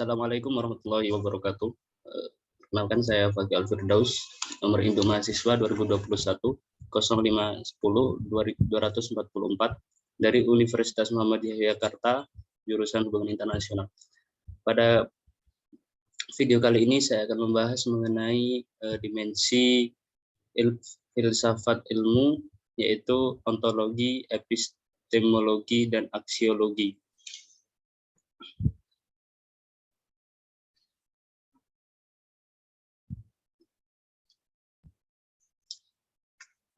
Assalamualaikum warahmatullahi wabarakatuh. Perkenalkan saya Fakih Alfirdaus, nomor induk mahasiswa 2021 0510 244 dari Universitas Muhammadiyah Yogyakarta, jurusan Hubungan Internasional. Pada video kali ini saya akan membahas mengenai dimensi filsafat ilmu, yaitu ontologi, epistemologi, dan aksiologi.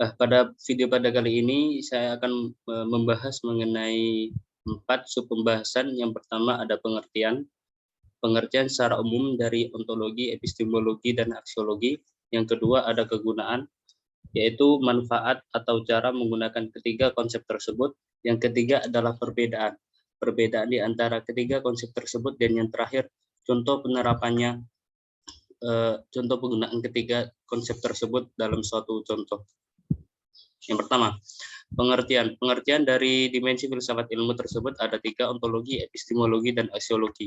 Pada video kali ini saya akan membahas mengenai 4 sub pembahasan. Yang pertama ada pengertian secara umum dari ontologi, epistemologi, dan aksiologi. Yang kedua ada kegunaan, yaitu manfaat atau cara menggunakan ketiga konsep tersebut. Yang ketiga adalah perbedaan di antara ketiga konsep tersebut. Dan yang terakhir contoh penerapannya, contoh penggunaan ketiga konsep tersebut dalam suatu contoh. Yang pertama, pengertian dari dimensi filsafat ilmu tersebut ada 3: ontologi, epistemologi, dan aksiologi.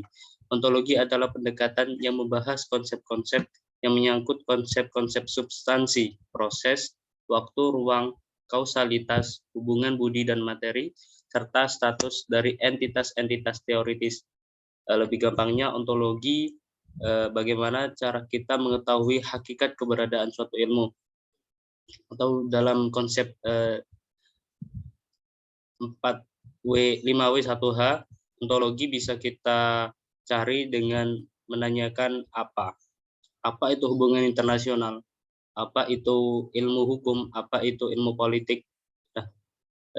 Ontologi adalah pendekatan yang membahas konsep-konsep yang menyangkut konsep-konsep substansi, proses, waktu, ruang, kausalitas, hubungan budi dan materi, serta status dari entitas-entitas teoritis. Lebih gampangnya, ontologi bagaimana cara kita mengetahui hakikat keberadaan suatu ilmu. Atau dalam konsep 5W1H, ontologi bisa kita cari dengan menanyakan apa itu hubungan internasional, apa itu ilmu hukum, apa itu ilmu politik. Nah,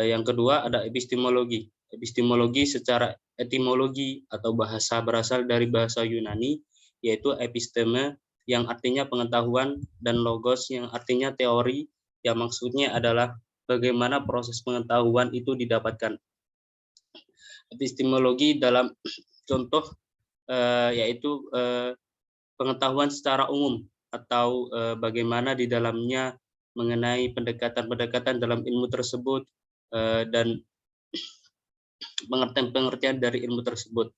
yang kedua ada epistemologi. Epistemologi secara etimologi atau bahasa berasal dari bahasa Yunani, yaitu episteme yang artinya pengetahuan, dan logos yang artinya teori, yang maksudnya adalah bagaimana proses pengetahuan itu didapatkan. Epistemologi dalam contoh yaitu pengetahuan secara umum, atau bagaimana di dalamnya mengenai pendekatan-pendekatan dalam ilmu tersebut, dan pengertian dari ilmu tersebut.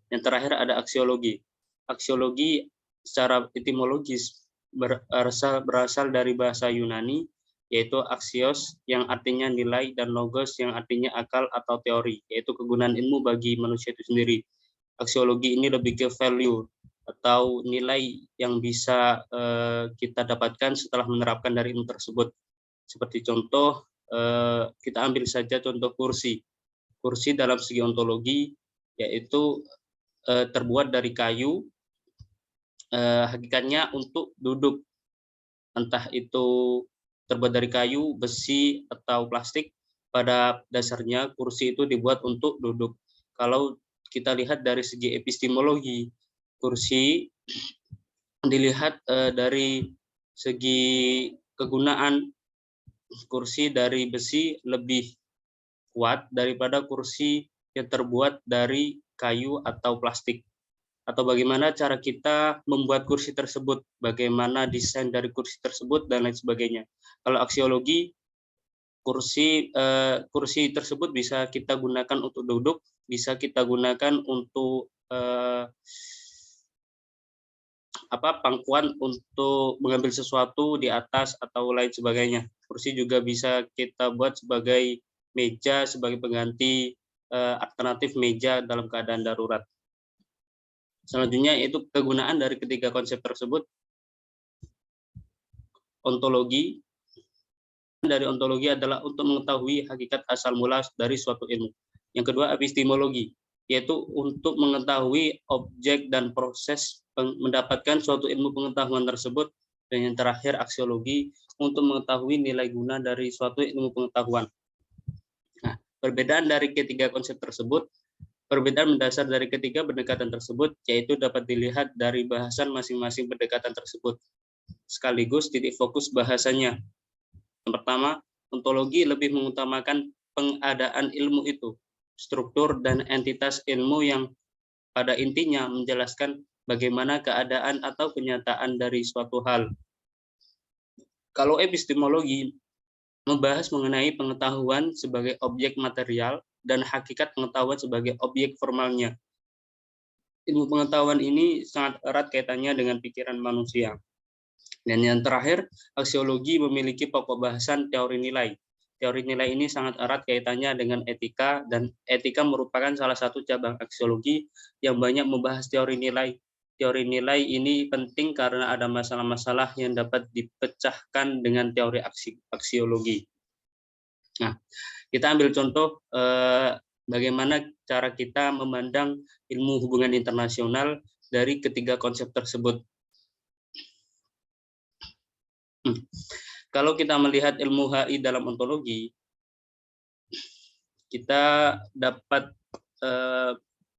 Yang terakhir ada aksiologi. Aksiologi secara etimologis berasal dari bahasa Yunani, yaitu axios yang artinya nilai, dan logos yang artinya akal atau teori, yaitu kegunaan ilmu bagi manusia itu sendiri. Aksiologi ini lebih ke value atau nilai yang bisa kita dapatkan setelah menerapkan dari ilmu tersebut. Seperti contoh, kita ambil saja contoh kursi. Kursi dalam segi ontologi yaitu terbuat dari kayu, hakikatnya untuk duduk, entah itu terbuat dari kayu, besi, atau plastik. Pada dasarnya kursi itu dibuat untuk duduk. Kalau kita lihat dari segi epistemologi, kursi dilihat dari segi kegunaan, kursi dari besi lebih kuat daripada kursi yang terbuat dari kayu atau plastik. Atau bagaimana cara kita membuat kursi tersebut, bagaimana desain dari kursi tersebut, dan lain sebagainya. Kalau aksiologi, kursi tersebut bisa kita gunakan untuk duduk, bisa kita gunakan untuk pangkuan untuk mengambil sesuatu di atas atau lain sebagainya. Kursi juga bisa kita buat sebagai meja, sebagai pengganti alternatif meja dalam keadaan darurat. Selanjutnya yaitu kegunaan dari ketiga konsep tersebut. Ontologi. Dari ontologi adalah untuk mengetahui hakikat asal mula dari suatu ilmu. Yang kedua epistemologi, yaitu untuk mengetahui objek dan proses mendapatkan suatu ilmu pengetahuan tersebut. Dan yang terakhir aksiologi, untuk mengetahui nilai guna dari suatu ilmu pengetahuan. Nah, perbedaan dari ketiga konsep tersebut, perbedaan mendasar dari ketiga pendekatan tersebut, yaitu dapat dilihat dari bahasan masing-masing pendekatan tersebut, sekaligus titik fokus bahasanya. Yang pertama, ontologi lebih mengutamakan pengadaan ilmu itu, struktur dan entitas ilmu yang pada intinya menjelaskan bagaimana keadaan atau kenyataan dari suatu hal. Kalau epistemologi membahas mengenai pengetahuan sebagai objek material dan hakikat pengetahuan sebagai objek formalnya. ilmu pengetahuan ini sangat erat kaitannya dengan pikiran manusia. Dan yang terakhir, aksiologi memiliki pokok bahasan teori nilai. Teori nilai ini sangat erat kaitannya dengan etika, dan etika merupakan salah satu cabang aksiologi yang banyak membahas teori nilai. Teori nilai ini penting karena ada masalah-masalah yang dapat dipecahkan dengan teori aksiologi. Nah, kita ambil contoh bagaimana cara kita memandang ilmu hubungan internasional dari ketiga konsep tersebut. Kalau kita melihat ilmu HI dalam ontologi, kita dapat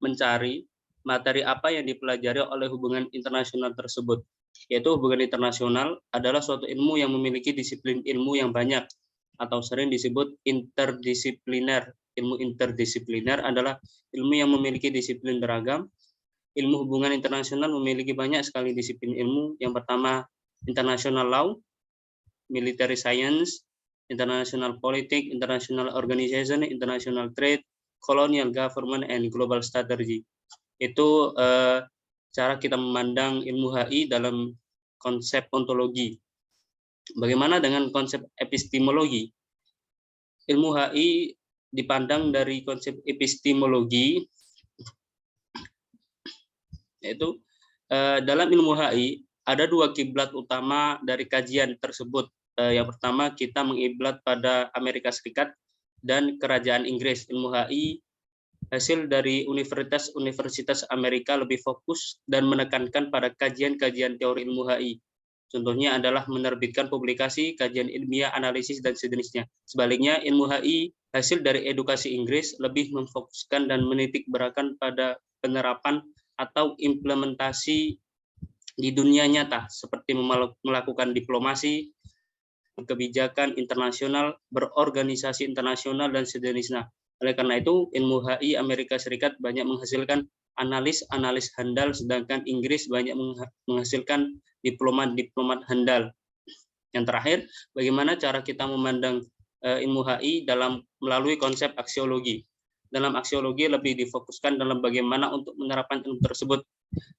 mencari materi apa yang dipelajari oleh hubungan internasional tersebut. Yaitu hubungan internasional adalah suatu ilmu yang memiliki disiplin ilmu yang banyak, atau sering disebut interdisipliner. Ilmu interdisipliner adalah ilmu yang memiliki disiplin beragam. Ilmu hubungan internasional memiliki banyak sekali disiplin ilmu. Yang pertama, international law, military science, international politics, international organization, international trade, colonial government, and global strategy. Itu cara kita memandang ilmu HI dalam konsep ontologi. Bagaimana dengan konsep epistemologi? Ilmu HI dipandang dari konsep epistemologi, yaitu dalam ilmu HI ada dua kiblat utama dari kajian tersebut. Yang pertama, kita mengiblat pada Amerika Serikat dan Kerajaan Inggris. Ilmu HI hasil dari universitas-universitas Amerika lebih fokus dan menekankan pada kajian-kajian teori ilmu HI. Contohnya adalah menerbitkan publikasi, kajian ilmiah, analisis, dan sejenisnya. Sebaliknya, ilmu HI hasil dari edukasi Inggris lebih memfokuskan dan menitik beratkan pada penerapan atau implementasi di dunia nyata, seperti melakukan diplomasi, kebijakan internasional, berorganisasi internasional, dan sejenisnya. Oleh karena itu, ilmu HI Amerika Serikat banyak menghasilkan analis handal, sedangkan Inggris banyak menghasilkan diplomat handal. Yang terakhir, bagaimana cara kita memandang ilmu HI melalui konsep aksiologi. Dalam aksiologi lebih difokuskan dalam bagaimana untuk menerapkan ilmu tersebut.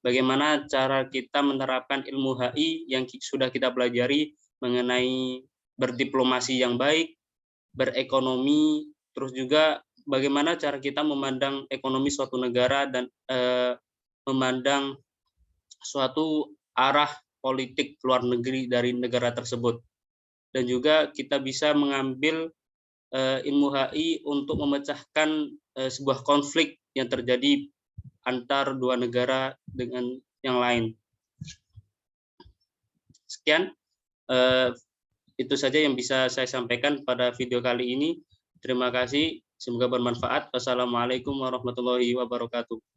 Bagaimana cara kita menerapkan ilmu HI yang sudah kita pelajari mengenai berdiplomasi yang baik, berekonomi, terus juga bagaimana cara kita memandang ekonomi suatu negara dan memandang suatu arah politik luar negeri dari negara tersebut. Dan juga kita bisa mengambil ilmu HI untuk memecahkan sebuah konflik yang terjadi antar dua negara dengan yang lain. Sekian, itu saja yang bisa saya sampaikan pada video kali ini. Terima kasih, semoga bermanfaat. Wassalamualaikum warahmatullahi wabarakatuh.